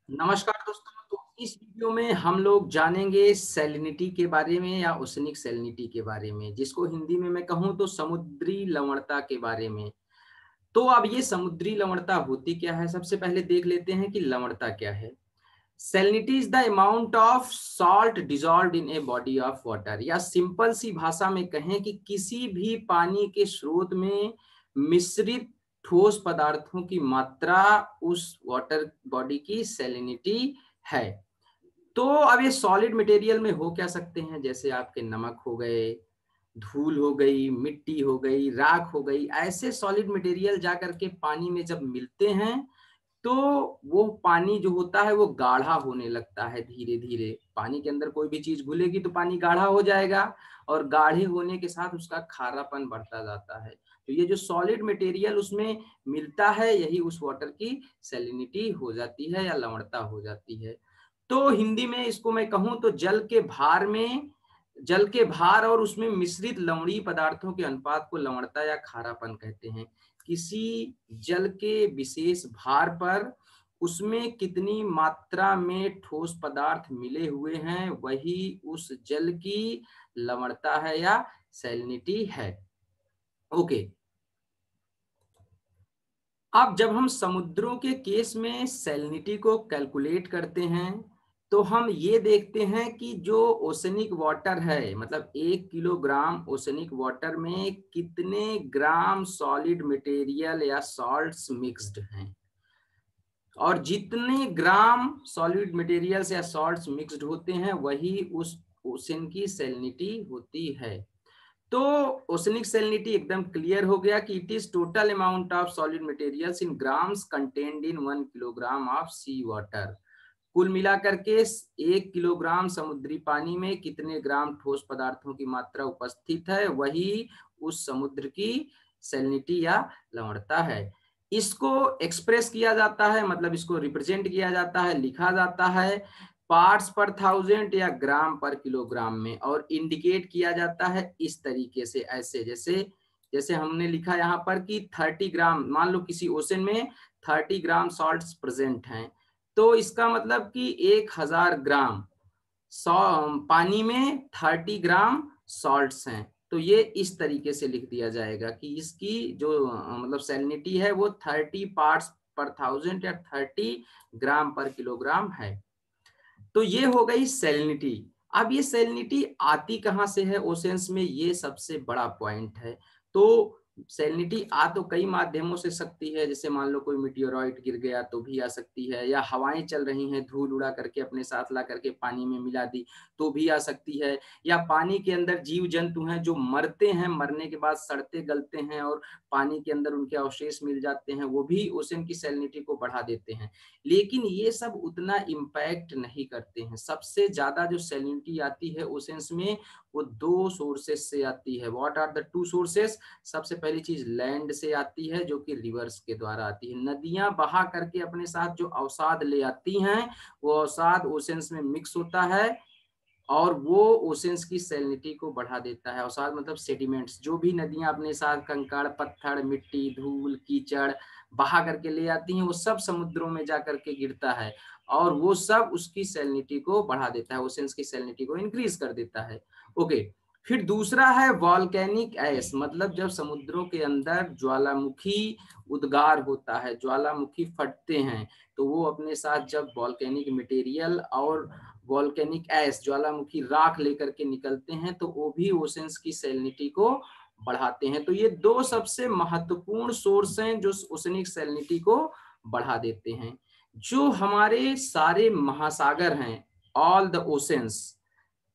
नमस्कार दोस्तों। तो इस वीडियो में हम लोग जानेंगे सैलिनिटी के बारे में या ओशनिक सैलिनिटी के बारे में, जिसको हिंदी में मैं कहूँ तो समुद्री लवणता के बारे में। तो अब ये समुद्री लवणता होती क्या है, सबसे पहले देख लेते हैं कि लवणता क्या है। Salinity is the amount of salt dissolved in a body of water, या सिंपल सी भाषा में कहें कि किसी भी पानी के स्रोत में मिश्रित ठोस पदार्थों की मात्रा उस वाटर बॉडी की सैलिनिटी है। तो अब ये सॉलिड मटेरियल में हो क्या सकते हैं, जैसे आपके नमक हो गए, धूल हो गई, मिट्टी हो गई, राख हो गई। ऐसे सॉलिड मटेरियल जाकर के पानी में जब मिलते हैं तो वो पानी जो होता है वो गाढ़ा होने लगता है। धीरे धीरे पानी के अंदर कोई भी चीज घुलेगी तो पानी गाढ़ा हो जाएगा, और गाढ़े होने के साथ उसका खारापन बढ़ता जाता है। तो ये जो सॉलिड मटेरियल उसमें मिलता है, यही उस वाटर की सैलिनिटी हो जाती है या लवणता हो जाती है। तो हिंदी में इसको मैं कहूं तो जल के भार और उसमें मिश्रित लवणीय पदार्थों के अनुपात को लवणता या खारापन कहते हैं। किसी जल के विशेष भार पर उसमें कितनी मात्रा में ठोस पदार्थ मिले हुए हैं, वही उस जल की लवणता है या सैलिनिटी है। ओके। अब जब हम समुद्रों के केस में सैलिनिटी को कैलकुलेट करते हैं तो हम ये देखते हैं कि जो ओशनिक वाटर है, मतलब 1 किलोग्राम ओशनिक वाटर में कितने ग्राम सॉलिड मटेरियल या सॉल्ट्स मिक्स्ड हैं। और जितने ग्राम सॉलिड मटेरियल्स या सॉल्ट्स मिक्स्ड होते हैं वही उस ओशन की सैलिनिटी होती है। तो ओशनिक सैलिनिटी एकदम क्लियर हो गया कि it is total amount of solid materials in grams contained in 1 kilogram of sea water. कुल मिलाकर के 1 किलोग्राम समुद्री पानी में कितने ग्राम ठोस पदार्थों की मात्रा उपस्थित है, वही उस समुद्र की सैलिनिटी या लवणता है। इसको एक्सप्रेस किया जाता है, मतलब इसको रिप्रेजेंट किया जाता है, लिखा जाता है पार्ट्स पर थाउजेंड या ग्राम पर किलोग्राम में, और इंडिकेट किया जाता है इस तरीके से, ऐसे जैसे जैसे हमने लिखा यहाँ पर कि 30 ग्राम, मान लो किसी ओशन में 30 ग्राम सॉल्ट्स प्रेजेंट हैं, तो इसका मतलब कि 1000 ग्राम पानी में 30 ग्राम सॉल्ट्स हैं। तो ये इस तरीके से लिख दिया जाएगा कि इसकी जो मतलब सैलिनिटी है वो 30 पार्ट्स पर 1000 या 30 ग्राम पर किलोग्राम है। तो ये हो गई सैलिनिटी। अब ये सैलिनिटी आती कहाँ से है ओशंस में, ये सबसे बड़ा पॉइंट है। तो सैलिनिटी आ तो कई माध्यमों से सकती है, जैसे मान लो कोई मीटियोराइट गिर गया तो भी आ सकती है, या हवाएं चल रही हैं, धूल उड़ा करके अपने साथ ला करके पानी में मिला दी तो भी आ सकती है, या पानी के अंदर जीव जंतु हैं जो मरते हैं, मरने के बाद सड़ते गलते हैं और पानी के अंदर उनके अवशेष मिल जाते हैं, वो भी ओशन की सैलिनिटी को बढ़ा देते हैं। लेकिन ये सब उतना इम्पैक्ट नहीं करते हैं। सबसे ज्यादा जो सैलिनिटी आती है ओशंस में वो 2 सोर्सेस से आती है। What are the 2 sources? सबसे पहली चीज लैंड से आती है, जो कि रिवर्स के द्वारा आती है। नदियां बहा करके अपने साथ जो अवसाद ले आती हैं, वो अवसाद ओशंस में मिक्स होता है और वो ओशंस की सैलिनिटी को बढ़ा देता है। अवसाद मतलब सेडिमेंट्स, जो भी नदियां अपने साथ कंकड़ पत्थर मिट्टी धूल कीचड़ बहा करके ले आती हैं, वो सब समुद्रों में जा करके गिरता है और वो सब उसकी सैलिनिटी को बढ़ा देता है, ओशंस की सैलिनिटी को इंक्रीज कर देता है। ओके। फिर दूसरा है वॉल्केनिक ऐश, मतलब जब समुद्रों के अंदर ज्वालामुखी उद्गार होता है, ज्वालामुखी फटते हैं, तो वो अपने साथ जब वॉल्केनिक मटेरियल और वॉल्केनिक ऐश ज्वालामुखी राख लेकर के निकलते हैं तो वो भी ओशंस की सैलिनिटी को बढ़ाते हैं। तो ये 2 सबसे महत्वपूर्ण सोर्स हैं जो ओशनिक सैलिनिटी को बढ़ा देते हैं। जो हमारे सारे महासागर हैं, ऑल द ओशंस,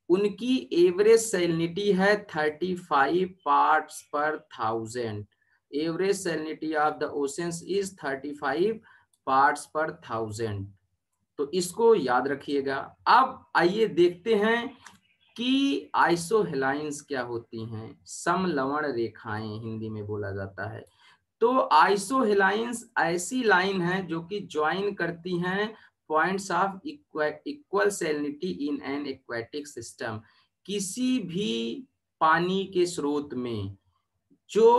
उनकी एवरेज सैलिनिटी है 35 पार्ट्स पर 1000। Average salinity of the oceans is 35 parts पर 1000। तो इसको याद रखिएगा। अब आइए देखते हैं कि आइसोहेलाइंस क्या होती हैं। समलवण रेखाएं हिंदी में बोला जाता है। तो आइसोहेलाइंस ऐसी लाइन है जो कि ज्वाइन करती हैं points of equal salinity in an aquatic system. किसी भी पानी के स्रोत में जो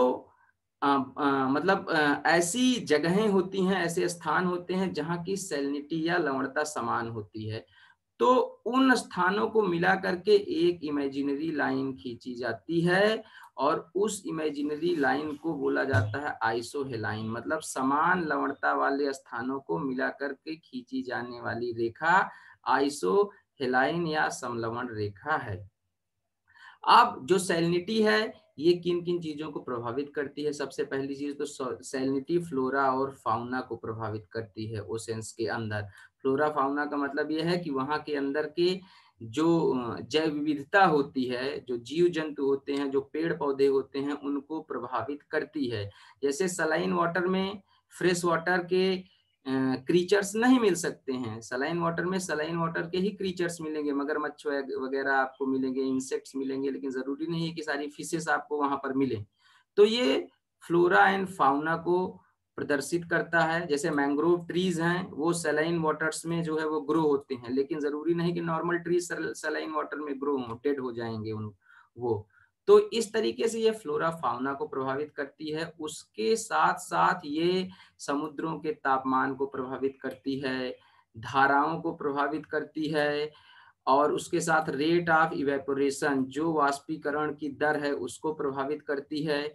मतलब ऐसी जगहें होती हैं, ऐसे स्थान होते हैं जहाँ की सैलिनिटी या लवणता समान होती है। तो उन स्थानों को मिला करके एक इमेजिनरी लाइन खींची जाती है और उस इमेजिनरी लाइन को बोला जाता है आइसोहेलाइन, मतलब समान लवणता वाले स्थानों को मिला करके खींची जाने वाली रेखा आइसोहेलाइन या समलवण रेखा है। अब जो सैलिनिटी है ये किन किन चीजों को प्रभावित करती है? सबसे पहली चीज तो सैलिनिटी फ्लोरा और फाउना को प्रभावित करती है ओशंस के अंदर। फ्लोरा फाउना का मतलब यह है कि वहां के अंदर के जो जैव विविधता होती है, जो जीव जंतु होते हैं, जो पेड़ पौधे होते हैं, उनको प्रभावित करती है। जैसे सलाइन वाटर में फ्रेश वाटर के क्रीचर्स नहीं मिल सकते हैं, सलाइन वाटर में सलाइन वाटर के ही क्रीचर्स मिलेंगे, मगरमच्छ वगैरह आपको मिलेंगे, इंसेक्ट्स मिलेंगे, लेकिन जरूरी नहीं है कि सारी फिशेस आपको वहां पर मिले। तो ये फ्लोरा एंड फाउना को प्रदर्शित करता है। जैसे मैंग्रोव ट्रीज हैं वो सलाइन वाटर्स में जो है वो ग्रो होते हैं, लेकिन जरूरी नहीं कि नॉर्मल ट्रीज सलाइन वाटर में ग्रो हो, डेड हो जाएंगे वो। तो इस तरीके से ये फ्लोरा फाउना को प्रभावित करती है। उसके साथ साथ ये समुद्रों के तापमान को प्रभावित करती है, धाराओं को प्रभावित करती है, और उसके साथ रेट ऑफ इवेपोरेशन, जो वाष्पीकरण की दर है, उसको प्रभावित करती है।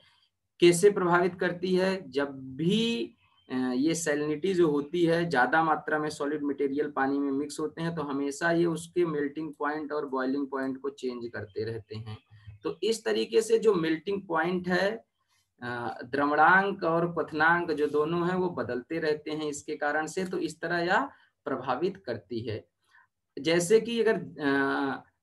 कैसे प्रभावित करती है? जब भी ये सैलिनिटी जो होती है, ज्यादा मात्रा में सॉलिड मटेरियल पानी में मिक्स होते हैं, तो हमेशा ये उसके मेल्टिंग पॉइंट और बॉइलिंग पॉइंट को चेंज करते रहते हैं। तो इस तरीके से जो मेल्टिंग पॉइंट है, द्रवणांक और क्वथनांक जो दोनों हैं वो बदलते रहते हैं इसके कारण से, तो इस तरह यह प्रभावित करती है। जैसे कि अगर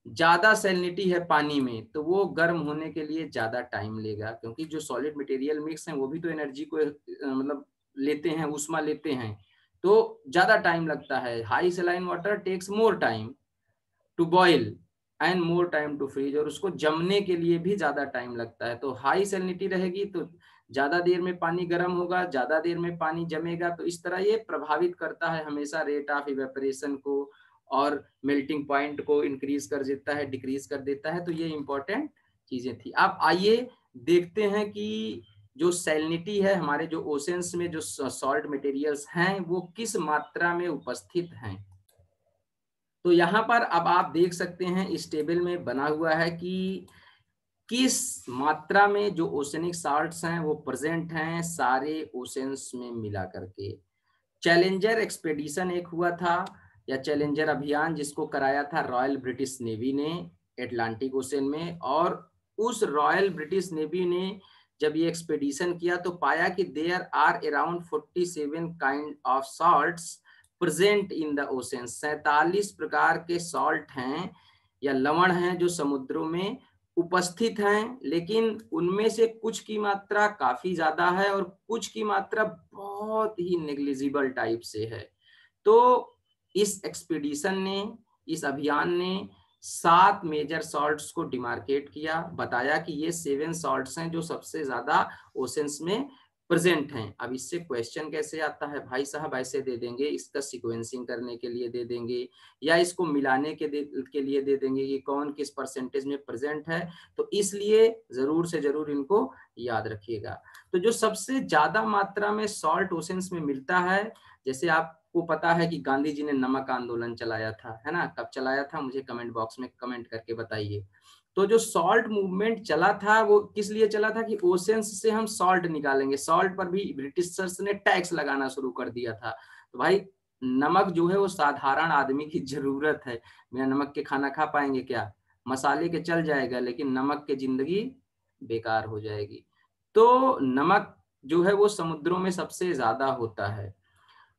ज्यादा सैलिनिटी है पानी में तो वो गर्म होने के लिए ज्यादा टाइम लेगा, क्योंकि जो सॉलिड मटेरियल मिक्स हैं वो भी तो एनर्जी को मतलब लेते हैं, ऊष्मा लेते हैं, तो ज्यादा टाइम लगता है। High saline water takes more time to boil and more time to freeze, और उसको जमने के लिए भी ज्यादा टाइम लगता है। तो हाई सैलिनिटी रहेगी तो ज्यादा देर में पानी गर्म होगा, ज्यादा देर में पानी जमेगा। तो इस तरह ये प्रभावित करता है हमेशा रेट ऑफ इवेपोरेशन को, और मेल्टिंग पॉइंट को इंक्रीज कर देता है, डिक्रीज कर देता है। तो ये इंपॉर्टेंट चीजें थी। अब आइए देखते हैं कि जो सैलिनिटी है हमारे जो ओशंस में जो सॉल्ट मटेरियल्स हैं वो किस मात्रा में उपस्थित हैं। तो यहाँ पर अब आप देख सकते हैं इस टेबल में बना हुआ है कि किस मात्रा में जो ओशनिक साल्ट्स हैं वो प्रेजेंट हैं सारे ओशंस में मिला करके। चैलेंजर एक्सपेडिशन एक हुआ था, या चैलेंजर अभियान, जिसको कराया था रॉयल ब्रिटिश नेवी ने एटलांटिक ओशन में। और उस रॉयल ब्रिटिश नेवी ने जब ये एक्सपेडिशन किया तो पाया कि there are around 47 kind of salts present in the ocean. 47 प्रकार के सॉल्ट हैं या लवण हैं जो समुद्रों में उपस्थित हैं, लेकिन उनमें से कुछ की मात्रा काफी ज्यादा है और कुछ की मात्रा बहुत ही नेग्लिजिबल टाइप से है। तो इस एक्सपीडिशन ने, इस अभियान ने 7 मेजर सॉल्ट्स को डिमार्केट किया, बताया कि ये 7 सॉल्ट्स हैं जो सबसे ज्यादा ओशंस में प्रेजेंट हैं। अब इससे क्वेश्चन कैसे आता है भाई साहब, ऐसे दे देंगे, इसका सीक्वेंसिंग करने के लिए दे देंगे, या इसको मिलाने के लिए दे देंगे कि कौन किस परसेंटेज में प्रेजेंट है। तो इसलिए जरूर से जरूर इनको याद रखिएगा। तो जो सबसे ज्यादा मात्रा में सॉल्ट ओशंस में मिलता है, जैसे आपको पता है कि गांधी जी ने नमक आंदोलन चलाया था, है ना? कब चलाया था मुझे कमेंट बॉक्स में कमेंट करके बताइए। तो जो सॉल्ट मूवमेंट चला था वो किस लिए चला था कि ओशंस से हम सॉल्ट निकालेंगे। सॉल्ट पर भी ब्रिटिशर्स ने टैक्स लगाना शुरू कर दिया था। तो भाई नमक जो है वो साधारण आदमी की जरूरत है। बिना नमक के खाना खा पाएंगे क्या? मसाले के चल जाएगा, लेकिन नमक के जिंदगी बेकार हो जाएगी। तो नमक जो है वो समुद्रों में सबसे ज्यादा होता है।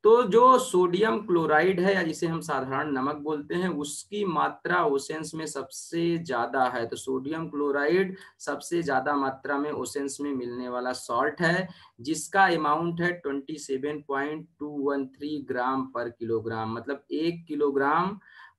तो जो सोडियम क्लोराइड है, या जिसे हम साधारण नमक बोलते हैं, उसकी मात्रा ओशंस में सबसे ज्यादा है। तो सोडियम क्लोराइड सबसे ज्यादा मात्रा में ओशंस में मिलने वाला सॉल्ट है, जिसका अमाउंट है 27.213 ग्राम पर किलोग्राम। मतलब 1 किलोग्राम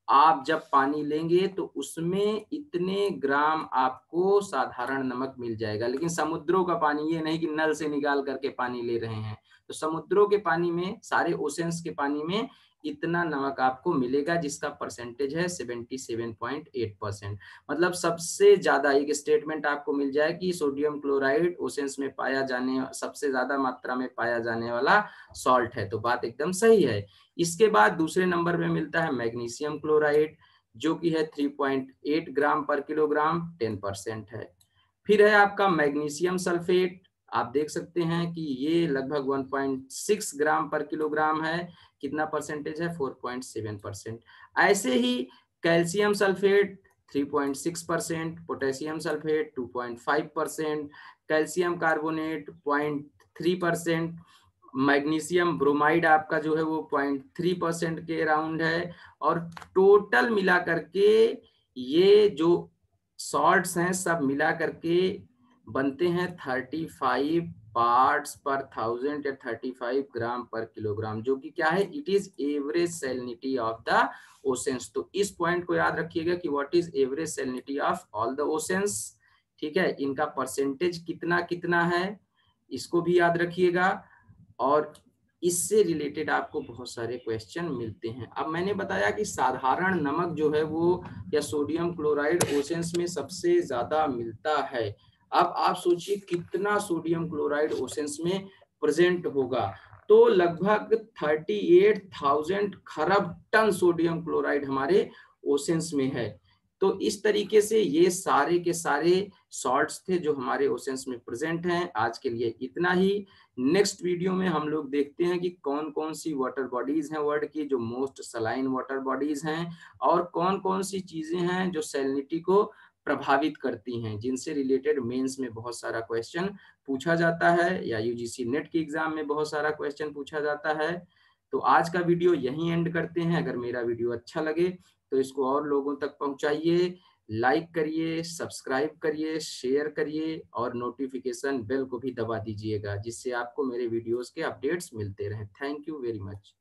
आप जब पानी लेंगे तो उसमें इतने ग्राम आपको साधारण नमक मिल जाएगा। लेकिन समुद्रों का पानी, ये नहीं कि नल से निकाल करके पानी ले रहे हैं, तो समुद्रों के पानी में, सारे ओशंस के पानी में इतना नमक आपको मिलेगा, जिसका परसेंटेज है 77.8%। मतलब सबसे ज्यादा एक स्टेटमेंट आपको मिल जाए कि सोडियम क्लोराइड ओशंस में पाया जाने, सबसे ज्यादा मात्रा में पाया जाने वाला सॉल्ट है, तो बात एकदम सही है। इसके बाद दूसरे नंबर पे मिलता है मैग्नीशियम क्लोराइड, जो कि है 3.8 ग्राम पर किलोग्राम, 10% है। फिर है आपका मैग्नीशियम सल्फेट, आप देख सकते हैं कि ये लगभग 1.6 ग्राम पर किलोग्राम है, कितना परसेंटेज है, 4.7%। ऐसे ही calcium sulphate 3.6%, potassium sulphate 2.5%, calcium carbonate 0.3%, magnesium bromide आपका जो है वो 0.3% के अराउंड है। और टोटल मिला करके ये जो सॉल्ट्स हैं सब मिला करके बनते हैं 35 पार्ट्स पर थाउजेंड या 35 ग्राम पर किलोग्राम, जो कि क्या है, it is average salinity of the oceans. तो इस पॉइंट को याद रखिएगा कि what is average salinity of all the oceans. ठीक है, इनका परसेंटेज कितना कितना है इसको भी याद रखिएगा, और इससे रिलेटेड आपको बहुत सारे क्वेश्चन मिलते हैं। अब मैंने बताया कि साधारण नमक जो है वो, या सोडियम क्लोराइड ओशंस में सबसे ज्यादा मिलता है। अब आप सोचिए कितना सोडियम क्लोराइड ओशंस में प्रेजेंट होगा, तो लगभग 38,000 खरब टन सोडियम क्लोराइड हमारे ओशंस में है। तो इस तरीके से ये सारे के सारे सॉल्ट्स थे जो हमारे ओशंस में प्रेजेंट हैं। आज के लिए इतना ही। नेक्स्ट वीडियो में हम लोग देखते हैं कि कौन कौन सी वाटर बॉडीज हैं वर्ल्ड की जो मोस्ट सलाइन वाटर बॉडीज हैं, और कौन कौन सी चीजें हैं जो सैलिनिटी को प्रभावित करती हैं, जिनसे रिलेटेड मेंस में बहुत सारा क्वेश्चन पूछा जाता है, या यूजीसी नेट के एग्जाम में बहुत सारा क्वेश्चन पूछा जाता है। तो आज का वीडियो यहीं एंड करते हैं। अगर मेरा वीडियो अच्छा लगे तो इसको और लोगों तक पहुंचाइए, लाइक करिए, सब्सक्राइब करिए, शेयर करिए, और नोटिफिकेशन बेल को भी दबा दीजिएगा, जिससे आपको मेरे वीडियोस के अपडेट्स मिलते रहें। Thank you very much.